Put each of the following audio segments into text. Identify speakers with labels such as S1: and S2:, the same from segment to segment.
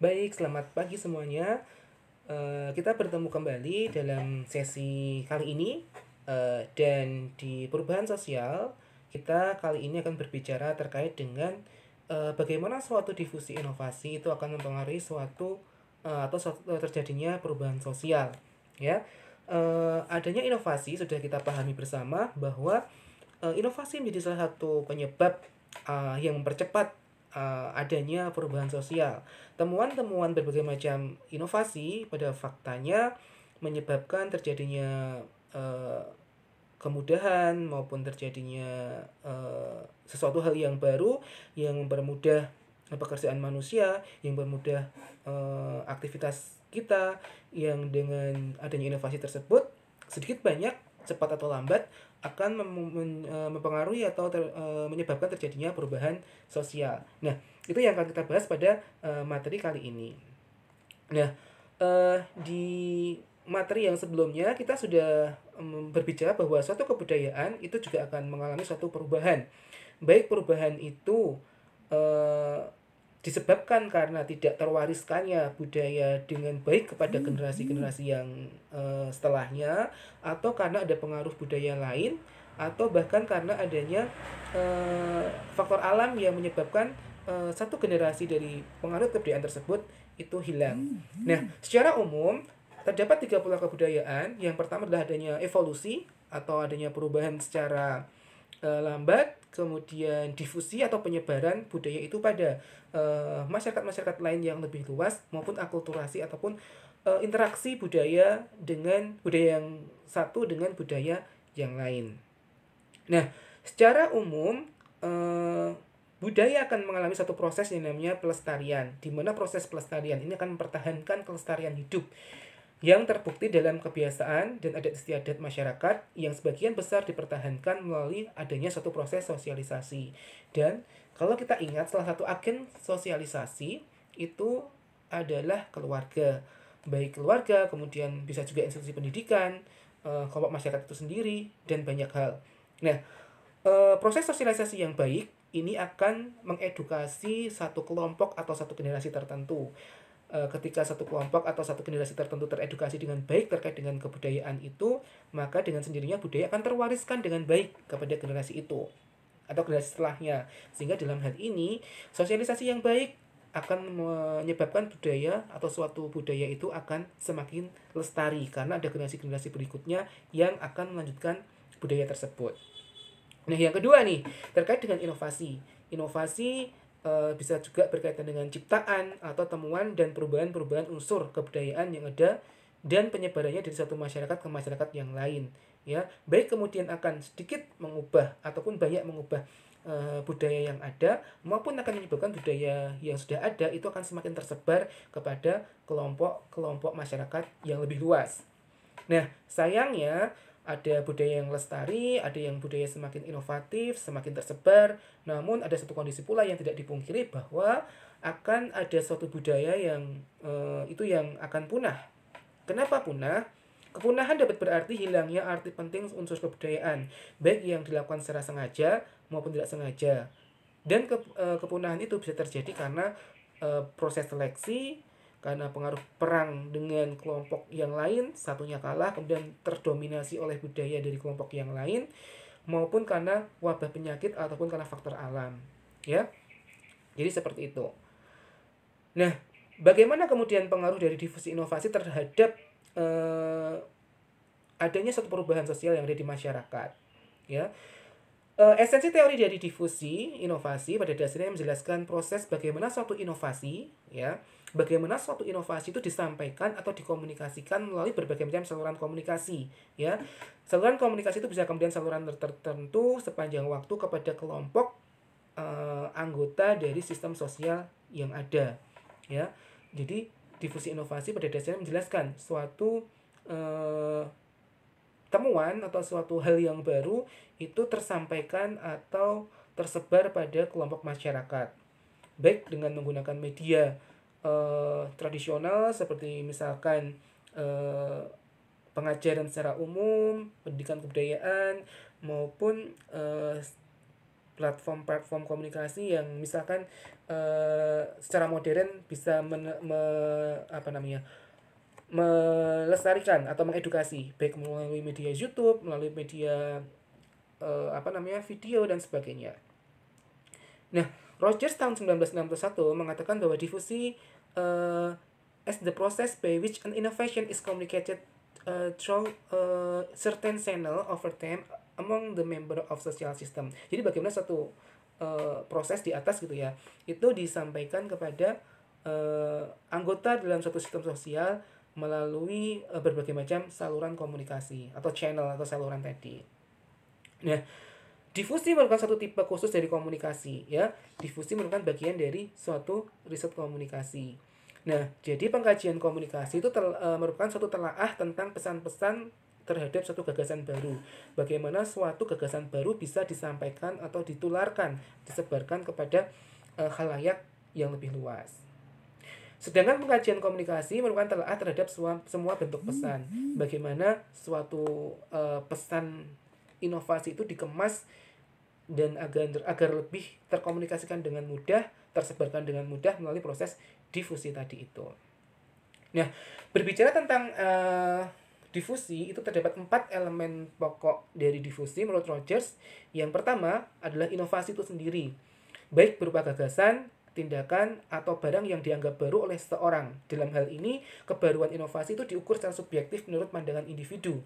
S1: Baik, selamat pagi semuanya. Kita bertemu kembali dalam sesi kali ini, dan di perubahan sosial, kita kali ini akan berbicara terkait dengan bagaimana suatu difusi inovasi itu akan mempengaruhi terjadinya perubahan sosial. Ya, adanya inovasi sudah kita pahami bersama bahwa inovasi menjadi salah satu penyebab yang mempercepat adanya perubahan sosial. Temuan-temuan berbagai macam inovasi pada faktanya menyebabkan terjadinya eh, kemudahan maupun terjadinya sesuatu hal yang baru yang mempermudah pekerjaan manusia, yang mempermudah aktivitas kita, yang dengan adanya inovasi tersebut sedikit banyak cepat atau lambat akan mempengaruhi atau menyebabkan terjadinya perubahan sosial. Nah, itu yang akan kita bahas pada materi kali ini. Nah, di materi yang sebelumnya kita sudah berbicara bahwa suatu kebudayaan itu juga akan mengalami suatu perubahan. Baik perubahan itu eh, disebabkan karena tidak terwariskannya budaya dengan baik kepada generasi-generasi yang setelahnya, atau karena ada pengaruh budaya lain, atau bahkan karena adanya faktor alam yang menyebabkan satu generasi dari pengaruh kebudayaan tersebut itu hilang. Nah, secara umum terdapat tiga pola kebudayaan. Yang pertama adalah adanya evolusi atau adanya perubahan secara lambat, kemudian difusi atau penyebaran budaya itu pada masyarakat-masyarakat lain yang lebih luas, maupun akulturasi ataupun interaksi budaya dengan budaya yang satu dengan budaya yang lain. Nah, secara umum eh, budaya akan mengalami satu proses yang namanya pelestarian, di mana proses pelestarian ini akan mempertahankan kelestarian hidup yang terbukti dalam kebiasaan dan adat istiadat masyarakat yang sebagian besar dipertahankan melalui adanya suatu proses sosialisasi. Dan kalau kita ingat, salah satu agen sosialisasi itu adalah keluarga. Baik keluarga, kemudian bisa juga institusi pendidikan, kelompok masyarakat itu sendiri, dan banyak hal. Nah, proses sosialisasi yang baik ini akan mengedukasi satu kelompok atau satu generasi tertentu. Ketika satu kelompok atau satu generasi tertentu teredukasi dengan baik terkait dengan kebudayaan itu, maka dengan sendirinya budaya akan terwariskan dengan baik kepada generasi itu atau generasi setelahnya. Sehingga dalam hal ini, sosialisasi yang baik akan menyebabkan budaya atau suatu budaya itu akan semakin lestari karena ada generasi-generasi berikutnya yang akan melanjutkan budaya tersebut. Nah, yang kedua nih, terkait dengan inovasi. Inovasi bisa juga berkaitan dengan ciptaan atau temuan dan perubahan-perubahan unsur kebudayaan yang ada dan penyebarannya dari satu masyarakat ke masyarakat yang lain. Ya, baik kemudian akan sedikit mengubah ataupun banyak mengubah budaya yang ada, maupun akan menyebabkan budaya yang sudah ada itu akan semakin tersebar kepada kelompok-kelompok masyarakat yang lebih luas. Nah, sayangnya ada budaya yang lestari, ada yang budaya semakin inovatif, semakin tersebar. Namun ada satu kondisi pula yang tidak dipungkiri bahwa akan ada suatu budaya yang itu yang akan punah. Kenapa punah? Kepunahan dapat berarti hilangnya arti penting unsur kebudayaan, baik yang dilakukan secara sengaja maupun tidak sengaja. Dan kepunahan itu bisa terjadi karena proses seleksi, karena pengaruh perang dengan kelompok yang lain, satunya kalah kemudian terdominasi oleh budaya dari kelompok yang lain, maupun karena wabah penyakit ataupun karena faktor alam. Ya, jadi seperti itu. Nah, bagaimana kemudian pengaruh dari difusi inovasi terhadap eh, adanya suatu perubahan sosial yang ada di masyarakat? Ya, esensi teori dari difusi inovasi pada dasarnya menjelaskan proses bagaimana suatu inovasi, ya, bagaimana suatu inovasi itu disampaikan atau dikomunikasikan melalui berbagai macam saluran komunikasi, ya. Saluran komunikasi itu bisa kemudian saluran tertentu sepanjang waktu kepada kelompok anggota dari sistem sosial yang ada, ya. Jadi difusi inovasi pada dasarnya menjelaskan suatu eh, temuan atau suatu hal yang baru itu tersampaikan atau tersebar pada kelompok masyarakat, baik dengan menggunakan media tradisional seperti misalkan eh, pengajaran secara umum, pendidikan kebudayaan, maupun platform-platform komunikasi yang misalkan secara modern bisa melestarikan atau mengedukasi baik melalui media YouTube, melalui media video dan sebagainya. Nah, Rogers tahun 1961 mengatakan bahwa difusi as the process by which an innovation is communicated through certain channel over time among the member of social system. Jadi bagaimana satu proses di atas gitu ya, itu disampaikan kepada anggota dalam suatu sistem sosial melalui berbagai macam saluran komunikasi atau channel atau saluran tadi. Nah, difusi merupakan satu tipe khusus dari komunikasi ya. Difusi merupakan bagian dari suatu riset komunikasi. Nah, jadi pengkajian komunikasi itu merupakan suatu telaah tentang pesan-pesan terhadap suatu gagasan baru. Bagaimana suatu gagasan baru bisa disampaikan atau ditularkan, disebarkan kepada khalayak yang lebih luas. Sedangkan pengkajian komunikasi merupakan telaah terhadap semua bentuk pesan. Bagaimana suatu pesan inovasi itu dikemas dan agar lebih terkomunikasikan dengan mudah, tersebarkan dengan mudah melalui proses difusi tadi itu. Nah, berbicara tentang difusi, itu terdapat 4 elemen pokok dari difusi menurut Rogers. Yang pertama adalah inovasi itu sendiri, baik berupa gagasan, tindakan, atau barang yang dianggap baru oleh seseorang. Dalam hal ini, kebaruan inovasi itu diukur secara subjektif menurut pandangan individu.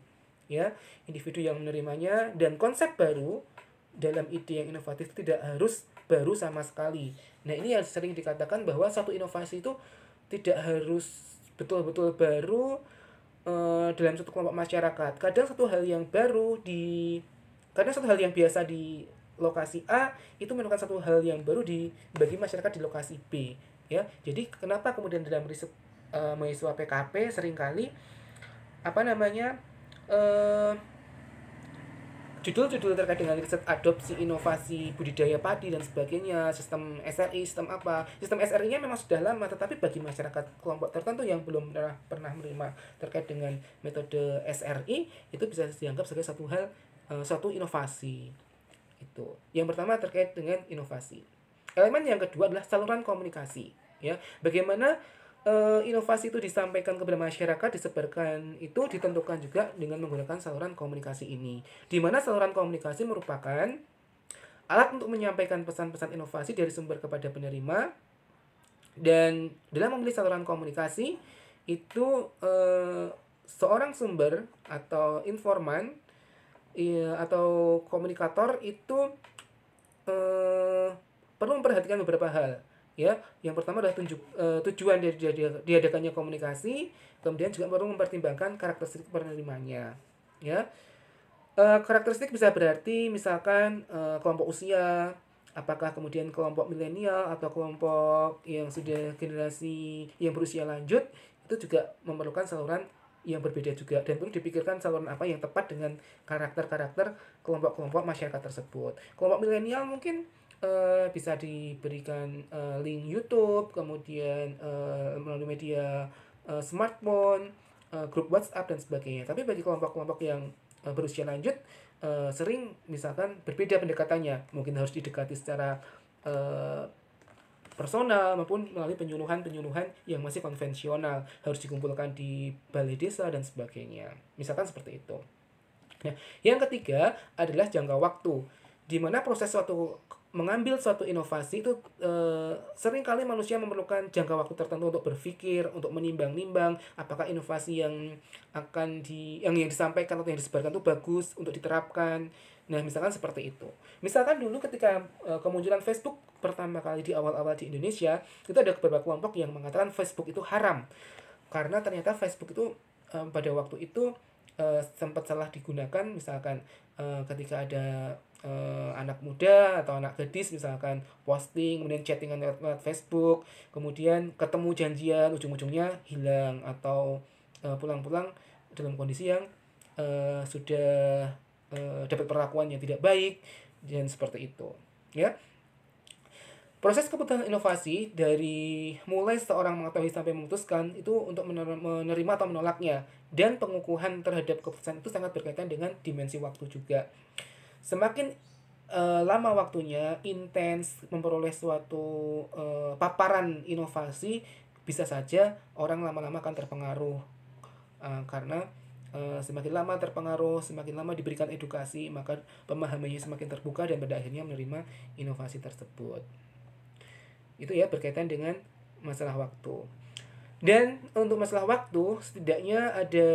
S1: Ya, individu yang menerimanya, dan konsep baru dalam ide yang inovatif tidak harus baru sama sekali. Nah, ini yang sering dikatakan bahwa satu inovasi itu tidak harus betul-betul baru dalam satu kelompok masyarakat. Kadang satu hal yang biasa di lokasi A itu merupakan satu hal yang baru bagi masyarakat di lokasi B, ya. Jadi kenapa kemudian dalam riset mahasiswa PKP seringkali judul-judul terkait dengan riset adopsi inovasi budidaya padi dan sebagainya, sistem SRI-nya memang sudah lama, tetapi bagi masyarakat kelompok tertentu yang belum pernah menerima terkait dengan metode SRI, itu bisa dianggap sebagai suatu inovasi. Itu yang pertama terkait dengan inovasi. Elemen yang kedua adalah saluran komunikasi, ya. Bagaimana inovasi itu disampaikan kepada masyarakat, disebarkan, itu ditentukan juga dengan menggunakan saluran komunikasi ini, di mana saluran komunikasi merupakan alat untuk menyampaikan pesan-pesan inovasi dari sumber kepada penerima. Dan dalam memilih saluran komunikasi itu seorang sumber atau informan atau komunikator itu perlu memperhatikan beberapa hal, ya. Yang pertama adalah tujuan dari diadakannya komunikasi, kemudian juga perlu mempertimbangkan karakteristik penerimanya, ya. Karakteristik bisa berarti misalkan kelompok usia, apakah kemudian kelompok milenial atau kelompok yang sudah generasi yang berusia lanjut, itu juga memerlukan saluran yang berbeda juga, dan perlu dipikirkan saluran apa yang tepat dengan karakter-karakter kelompok-kelompok masyarakat tersebut. Kelompok milenial mungkin bisa diberikan link YouTube, kemudian melalui media smartphone, grup WhatsApp dan sebagainya. Tapi bagi kelompok-kelompok yang berusia lanjut, sering misalkan berbeda pendekatannya, mungkin harus didekati secara personal maupun melalui penyuluhan yang masih konvensional, harus dikumpulkan di balai desa dan sebagainya, misalkan seperti itu. Nah, yang ketiga adalah jangka waktu, di mana proses mengambil suatu inovasi itu seringkali manusia memerlukan jangka waktu tertentu untuk berpikir, untuk menimbang-nimbang apakah inovasi yang disampaikan atau yang disebarkan itu bagus untuk diterapkan. Nah, misalkan seperti itu. Misalkan dulu ketika kemunculan Facebook pertama kali di awal-awal di Indonesia, itu ada beberapa kelompok yang mengatakan Facebook itu haram. Karena ternyata Facebook itu pada waktu itu sempat salah digunakan, misalkan ketika ada anak muda atau anak gadis misalkan posting, kemudian chattingan lewat Facebook, kemudian ketemu janjian, ujung-ujungnya hilang atau pulang-pulang dalam kondisi yang sudah dapat perlakuan yang tidak baik dan seperti itu, ya. Proses keputusan inovasi dari mulai seorang mengetahui sampai memutuskan itu untuk menerima atau menolaknya, dan pengukuhan terhadap keputusan itu sangat berkaitan dengan dimensi waktu juga. Semakin lama waktunya, intens memperoleh suatu paparan inovasi, bisa saja orang lama-lama akan terpengaruh. Karena semakin lama terpengaruh, semakin lama diberikan edukasi, maka pemahamannya semakin terbuka dan pada akhirnya menerima inovasi tersebut. Itu ya berkaitan dengan masalah waktu. Dan untuk masalah waktu, setidaknya ada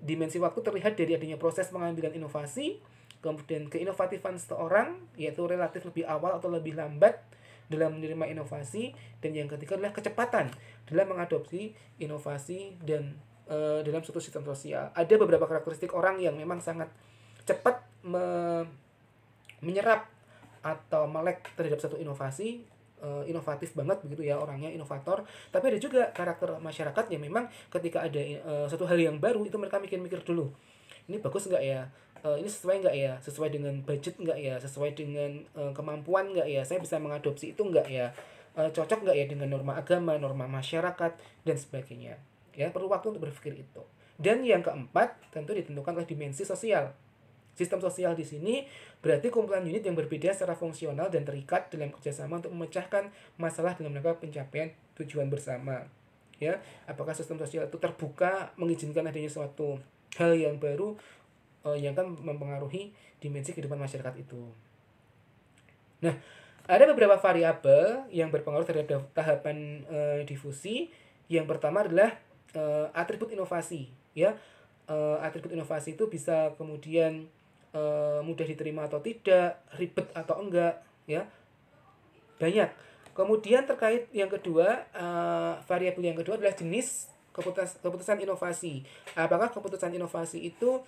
S1: dimensi waktu terlihat dari adanya proses pengambilan inovasi, kemudian keinovatifan seseorang, yaitu relatif lebih awal atau lebih lambat dalam menerima inovasi, dan yang ketiga adalah kecepatan dalam mengadopsi inovasi dan dalam suatu sistem sosial. Ada beberapa karakteristik orang yang memang sangat cepat menyerap atau melek terhadap satu inovasi, inovatif banget begitu ya, orangnya inovator. Tapi ada juga karakter masyarakat yang memang ketika ada satu hal yang baru, itu mereka mikir-mikir dulu, ini bagus nggak ya, ini sesuai nggak ya, sesuai dengan budget nggak ya, sesuai dengan kemampuan nggak ya, saya bisa mengadopsi itu nggak ya, cocok nggak ya dengan norma agama, norma masyarakat, dan sebagainya. Ya, perlu waktu untuk berpikir itu. Dan yang keempat, tentu ditentukan oleh dimensi sosial. Sistem sosial di sini berarti kumpulan unit yang berbeda secara fungsional dan terikat dalam kerjasama untuk memecahkan masalah dalam rangka pencapaian tujuan bersama. Ya, apakah sistem sosial itu terbuka, mengizinkan adanya suatu hal yang baru yang akan mempengaruhi dimensi kehidupan masyarakat itu. Nah, ada beberapa variabel yang berpengaruh terhadap tahapan difusi. Yang pertama adalah atribut inovasi. Ya, atribut inovasi itu bisa kemudian mudah diterima atau tidak, ribet atau enggak, ya, banyak. Kemudian terkait yang kedua, variabel yang kedua adalah jenis keputusan inovasi. Apakah keputusan inovasi itu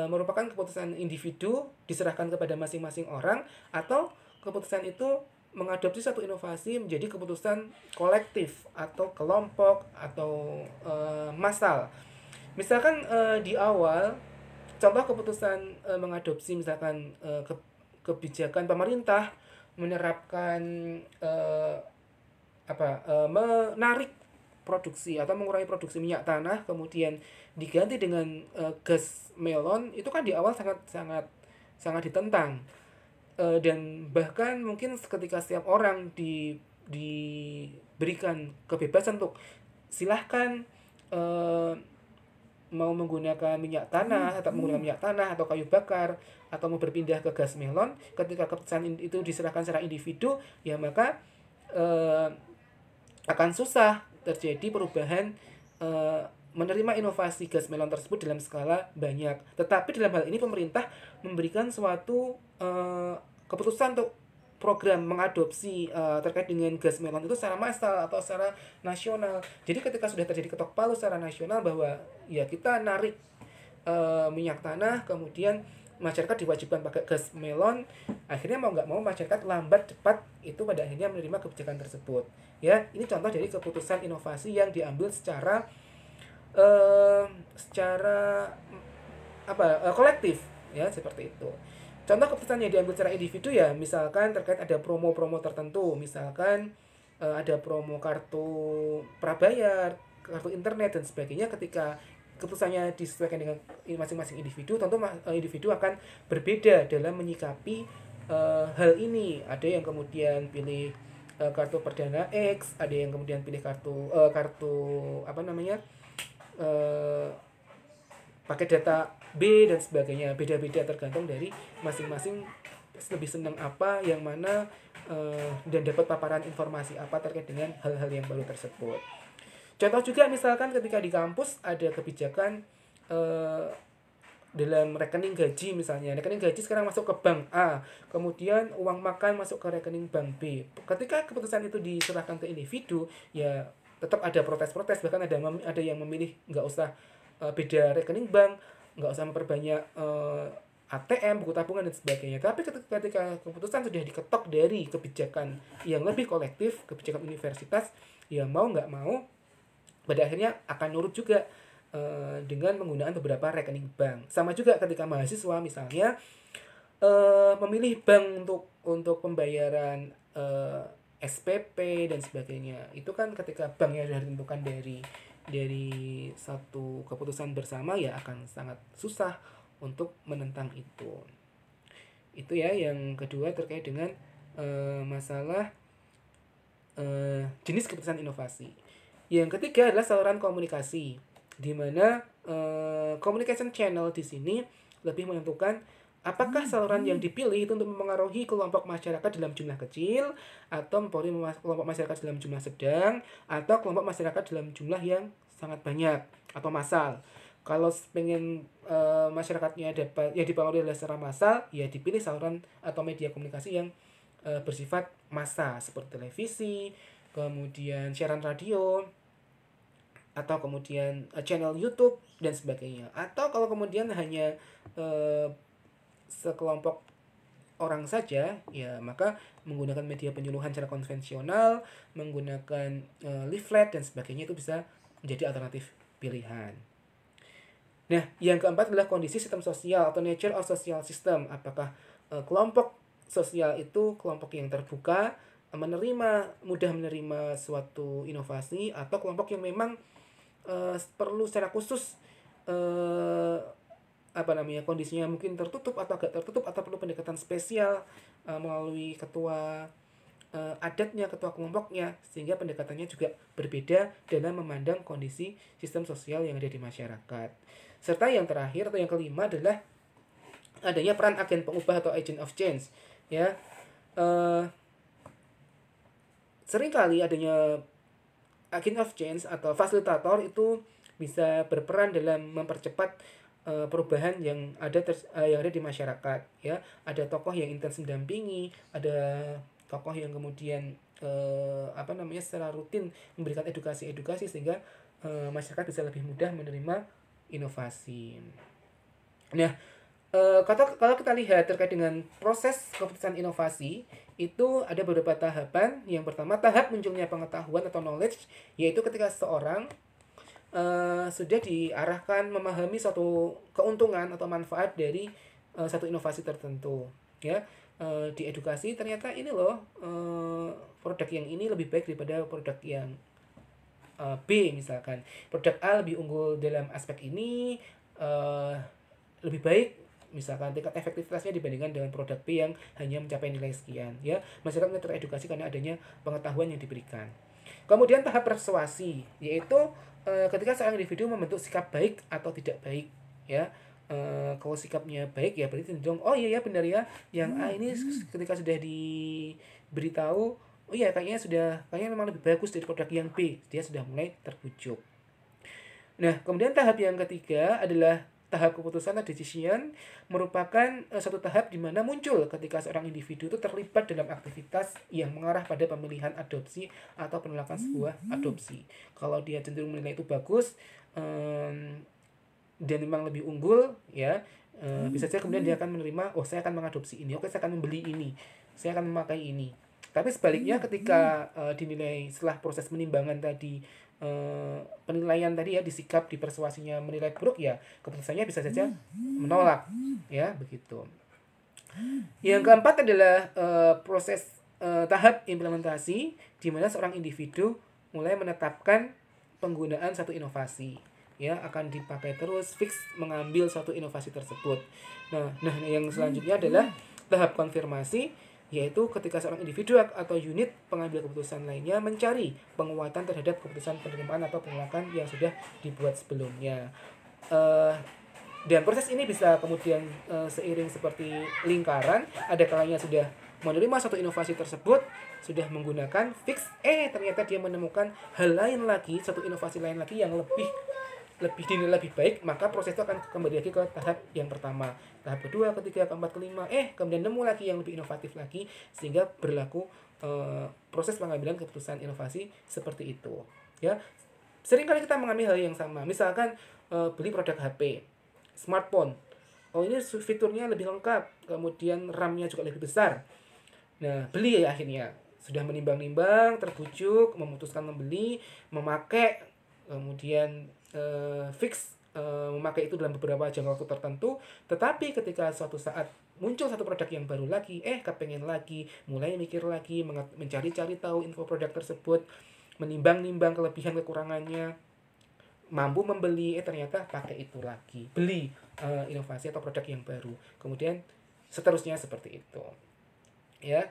S1: merupakan keputusan individu diserahkan kepada masing-masing orang, atau keputusan itu mengadopsi satu inovasi menjadi keputusan kolektif atau kelompok atau massal. Misalkan di awal, contoh keputusan mengadopsi misalkan kebijakan pemerintah menerapkan menarik produksi atau mengurangi produksi minyak tanah, kemudian diganti dengan gas melon, itu kan di awal sangat ditentang. Dan bahkan mungkin ketika setiap orang diberikan kebebasan untuk silahkan mau menggunakan minyak tanah atau menggunakan minyak tanah atau kayu bakar atau mau berpindah ke gas melon, ketika keputusan itu diserahkan secara individu, ya maka akan susah terjadi perubahan menerima inovasi gas melon tersebut dalam skala banyak. Tetapi dalam hal ini pemerintah memberikan suatu keputusan untuk program mengadopsi terkait dengan gas melon itu secara massal atau secara nasional. Jadi ketika sudah terjadi ketok palu secara nasional bahwa ya kita narik minyak tanah, kemudian masyarakat diwajibkan pakai gas melon, akhirnya mau nggak mau masyarakat lambat cepat itu pada akhirnya menerima kebijakan tersebut. Ya, ini contoh dari keputusan inovasi yang diambil secara kolektif, ya, seperti itu. Contoh keputusan yang diambil secara individu ya, misalkan terkait ada promo-promo tertentu, misalkan ada promo kartu prabayar, kartu internet dan sebagainya. Ketika keputusannya disesuaikan dengan masing-masing individu, tentu individu akan berbeda dalam menyikapi hal ini. Ada yang kemudian pilih kartu perdana X, ada yang kemudian pilih kartu pakai data B dan sebagainya. Beda-beda tergantung dari masing-masing lebih senang apa, yang mana, dan dapat paparan informasi apa terkait dengan hal-hal yang baru tersebut. Contoh juga misalkan ketika di kampus ada kebijakan dalam rekening gaji, misalnya rekening gaji sekarang masuk ke bank A, kemudian uang makan masuk ke rekening bank B. Ketika keputusan itu diserahkan ke individu, ya tetap ada protes-protes, bahkan ada yang memilih nggak usah beda rekening bank, nggak usah memperbanyak ATM, buku tabungan dan sebagainya. Tapi ketika keputusan sudah diketok dari kebijakan yang lebih kolektif, kebijakan universitas, ya mau nggak mau pada akhirnya akan nurut juga dengan penggunaan beberapa rekening bank. Sama juga ketika mahasiswa misalnya memilih bank untuk pembayaran SPP dan sebagainya. Itu kan ketika banknya sudah ditentukan dari satu keputusan bersama, ya akan sangat susah untuk menentang itu. Itu ya. Yang kedua terkait dengan masalah jenis keputusan inovasi. Yang ketiga adalah saluran komunikasi, di mana communication channel di sini lebih menentukan apakah saluran yang dipilih itu untuk mempengaruhi kelompok masyarakat dalam jumlah kecil, atau mempengaruhi kelompok masyarakat dalam jumlah sedang, atau kelompok masyarakat dalam jumlah yang sangat banyak atau massal. Kalau pengen masyarakatnya dapat ya dipengaruhi secara massal, ya dipilih saluran atau media komunikasi yang bersifat massa seperti televisi, kemudian siaran radio, atau kemudian channel YouTube dan sebagainya. Atau kalau kemudian hanya sekelompok orang saja, ya maka menggunakan media penyuluhan secara konvensional, menggunakan leaflet dan sebagainya, itu bisa menjadi alternatif pilihan. Nah, yang keempat adalah kondisi sistem sosial atau nature of social system. Apakah kelompok sosial itu kelompok yang terbuka, mudah menerima suatu inovasi, atau kelompok yang memang perlu secara khusus kondisinya mungkin tertutup atau agak tertutup, atau perlu pendekatan spesial melalui ketua adatnya, ketua kelompoknya, sehingga pendekatannya juga berbeda dalam memandang kondisi sistem sosial yang ada di masyarakat. Serta yang terakhir atau yang kelima adalah adanya peran agen pengubah atau agent of change. Ya, seringkali adanya agent of change atau fasilitator itu bisa berperan dalam mempercepat perubahan yang ada di masyarakat. Ya, ada tokoh yang intens mendampingi, ada tokoh yang kemudian secara rutin memberikan edukasi sehingga masyarakat bisa lebih mudah menerima inovasi. Nah, kalau kita lihat terkait dengan proses keputusan inovasi, itu ada beberapa tahapan. Yang pertama, tahap munculnya pengetahuan atau knowledge, yaitu ketika seseorang sudah diarahkan memahami suatu keuntungan atau manfaat dari satu inovasi tertentu. Ya, di edukasi ternyata ini loh, produk yang ini lebih baik daripada produk yang B misalkan. Produk A lebih unggul dalam aspek ini, lebih baik misalkan tingkat efektivitasnya dibandingkan dengan produk B yang hanya mencapai nilai sekian. Ya, masyarakat teredukasi karena adanya pengetahuan yang diberikan. Kemudian tahap persuasi, yaitu ketika seorang individu membentuk sikap baik atau tidak baik. Ya, kalau sikapnya baik ya berarti cenderung oh iya ya benar ya, yang A ini ketika sudah diberitahu, oh iya kayaknya memang lebih bagus dari produk yang B, dia sudah mulai terbujuk. Nah, kemudian tahap yang ketiga adalah tahap keputusan atau decision, merupakan satu tahap di mana muncul ketika seorang individu itu terlibat dalam aktivitas yang mengarah pada pemilihan adopsi atau penolakan sebuah adopsi. Kalau dia cenderung menilai itu bagus dan memang lebih unggul, ya bisa saja kemudian dia akan menerima, oh saya akan mengadopsi ini, oke saya akan membeli ini, saya akan memakai ini. Tapi sebaliknya ketika dinilai setelah proses penimbangan tadi, penilaian tadi ya, disikap, dipersuasinya menilai buruk, ya keputusannya bisa saja menolak, ya begitu. Yang keempat adalah proses tahap implementasi, di mana seorang individu mulai menetapkan penggunaan satu inovasi, ya akan dipakai terus, fix mengambil satu inovasi tersebut. Nah yang selanjutnya adalah tahap konfirmasi, yaitu ketika seorang individu atau unit pengambil keputusan lainnya mencari penguatan terhadap keputusan penerimaan atau penolakan yang sudah dibuat sebelumnya. Dan proses ini bisa kemudian seiring seperti lingkaran, ada kalanya sudah menerima satu inovasi tersebut, sudah menggunakan fix, ternyata dia menemukan hal lain lagi, satu inovasi lain lagi yang lebih dinilai lebih baik, maka proses itu akan kembali lagi ke tahap yang pertama, tahap kedua, ketiga, keempat, kelima, kemudian nemu lagi yang lebih inovatif lagi, sehingga berlaku proses pengambilan keputusan inovasi seperti itu. Ya, seringkali kita mengambil hal yang sama, misalkan beli produk HP, smartphone, oh ini fiturnya lebih lengkap, kemudian RAM-nya juga lebih besar. Nah, beli ya akhirnya, sudah menimbang-nimbang, terbujuk, memutuskan membeli, memakai, kemudian fix memakai itu dalam beberapa jangka waktu tertentu. Tetapi ketika suatu saat muncul satu produk yang baru lagi, kepengen lagi, mulai mikir lagi, mencari-cari tahu info produk tersebut, menimbang-nimbang kelebihan kekurangannya, mampu membeli, ternyata pakai itu lagi, beli inovasi atau produk yang baru, kemudian seterusnya seperti itu. Ya.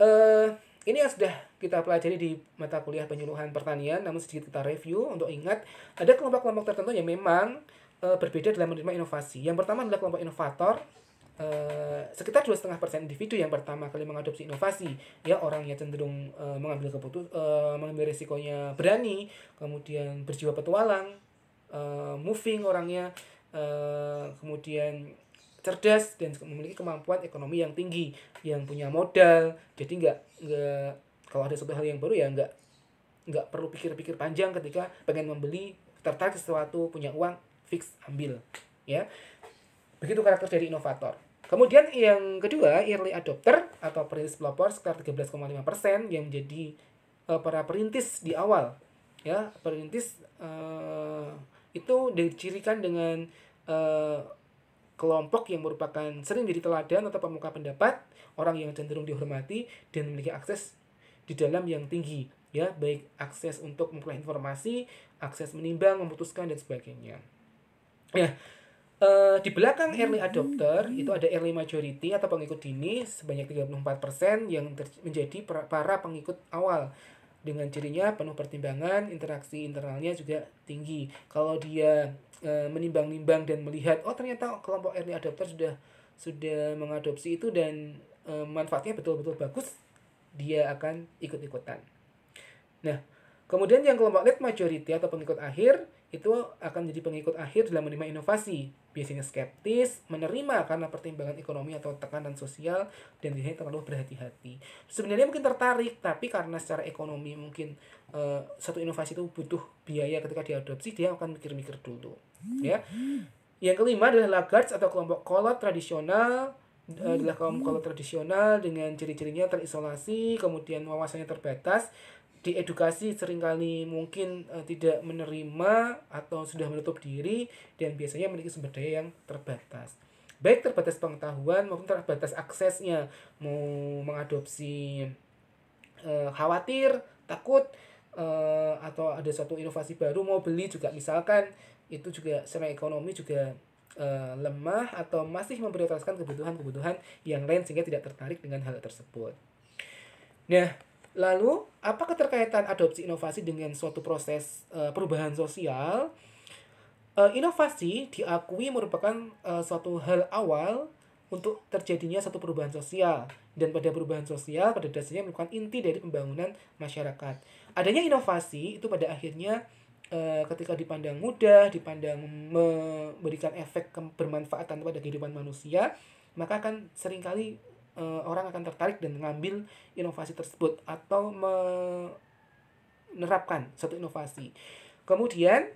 S1: Eh ini yang sudah kita pelajari di mata kuliah penyuluhan pertanian, namun sedikit kita review untuk ingat ada kelompok-kelompok tertentu yang memang berbeda dalam menerima inovasi. Yang pertama adalah kelompok inovator. Sekitar 2,5% individu yang pertama kali mengadopsi inovasi, ya orang yang cenderung mengambil risikonya berani, kemudian berjiwa petualang, moving orangnya, kemudian cerdas dan memiliki kemampuan ekonomi yang tinggi, yang punya modal. Jadi nggak kalau ada suatu hal yang baru ya nggak perlu pikir-pikir panjang ketika pengen membeli, tertarik sesuatu, punya uang, fix ambil, ya. Begitu karakter dari inovator. Kemudian yang kedua, early adopter atau perintis pelopor sekitar 13,5% yang menjadi para perintis di awal. Ya, perintis itu dicirikan dengan kelompok yang merupakan sering jadi teladan atau pemuka pendapat, orang yang cenderung dihormati dan memiliki akses di dalam yang tinggi, ya, baik akses untuk memperoleh informasi, akses menimbang, memutuskan dan sebagainya. Ya, di belakang early adopter itu ada early majority atau pengikut dini sebanyak 34% yang menjadi para pengikut awal, dengan cirinya penuh pertimbangan, interaksi internalnya juga tinggi. Kalau dia menimbang-nimbang dan melihat ternyata kelompok early adopter sudah mengadopsi itu dan manfaatnya betul-betul bagus, dia akan ikut-ikutan. Nah, kemudian yang kelompok late majority atau pengikut akhir itu akan menjadi pengikut akhir dalam menerima inovasi. Biasanya skeptis, menerima karena pertimbangan ekonomi atau tekanan sosial, dan tidak terlalu berhati-hati. Sebenarnya mungkin tertarik, tapi karena secara ekonomi mungkin satu inovasi itu butuh biaya ketika diadopsi, dia akan mikir-mikir dulu. Ya. Yang kelima adalah laggards atau kelompok kolot tradisional. Adalah kaum kolot tradisional dengan ciri-cirinya terisolasi, kemudian wawasannya terbatas, diedukasi seringkali mungkin tidak menerima atau sudah menutup diri, dan biasanya memiliki sumber daya yang terbatas, baik terbatas pengetahuan maupun terbatas aksesnya. Mau mengadopsi khawatir, takut, atau ada suatu inovasi baru mau beli juga misalkan, itu juga secara ekonomi juga lemah atau masih memprioritaskan kebutuhan-kebutuhan yang lain sehingga tidak tertarik dengan hal tersebut. Nah, lalu, apa keterkaitan adopsi inovasi dengan suatu proses perubahan sosial? Inovasi diakui merupakan suatu hal awal untuk terjadinya satu perubahan sosial. Dan pada perubahan sosial, pada dasarnya merupakan inti dari pembangunan masyarakat. Adanya inovasi itu pada akhirnya ketika dipandang mudah, dipandang memberikan efek bermanfaatan pada kehidupan manusia, maka akan seringkali orang akan tertarik dan mengambil inovasi tersebut atau menerapkan suatu inovasi. Kemudian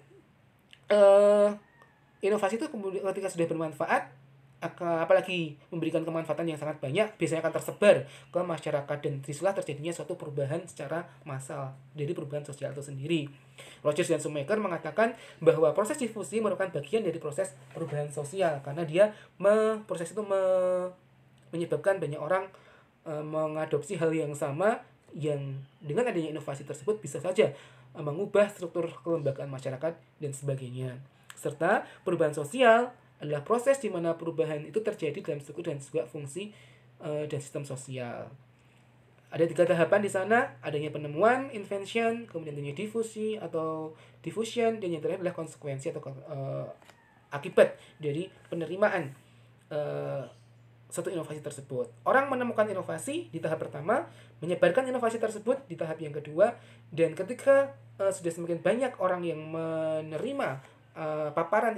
S1: inovasi itu kemudian ketika sudah bermanfaat, apalagi memberikan kemanfaatan yang sangat banyak, biasanya akan tersebar ke masyarakat dan disitulah terjadinya suatu perubahan secara massal dari perubahan sosial itu sendiri. Rogers dan Shoemaker mengatakan bahwa proses difusi merupakan bagian dari proses perubahan sosial karena dia proses itu menyebabkan banyak orang mengadopsi hal yang sama, yang dengan adanya inovasi tersebut bisa saja mengubah struktur kelembagaan masyarakat dan sebagainya. Serta perubahan sosial adalah proses di mana perubahan itu terjadi dalam struktur dan juga fungsi dan sistem sosial. Ada 3 tahapan di sana, adanya penemuan, invention, kemudian adanya difusi atau diffusion, dan yang terakhir adalah konsekuensi atau akibat dari penerimaan satu inovasi tersebut. Orang menemukan inovasi di tahap pertama, menyebarkan inovasi tersebut di tahap yang kedua, dan ketika sudah semakin banyak orang yang menerima paparan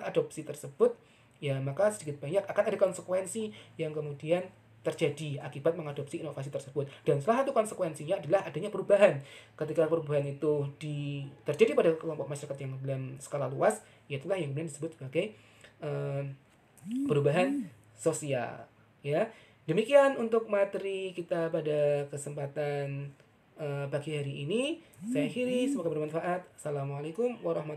S1: adopsi tersebut, ya maka sedikit banyak akan ada konsekuensi yang kemudian terjadi akibat mengadopsi inovasi tersebut. Dan salah satu konsekuensinya adalah adanya perubahan. Ketika perubahan itu terjadi pada kelompok masyarakat yang dalam skala luas, yaitulah yang kemudian disebut sebagai perubahan sosial. Ya, demikian untuk materi kita pada kesempatan pagi hari ini. Saya akhiri, semoga bermanfaat. Assalamualaikum warahmatullahi wabarakatuh.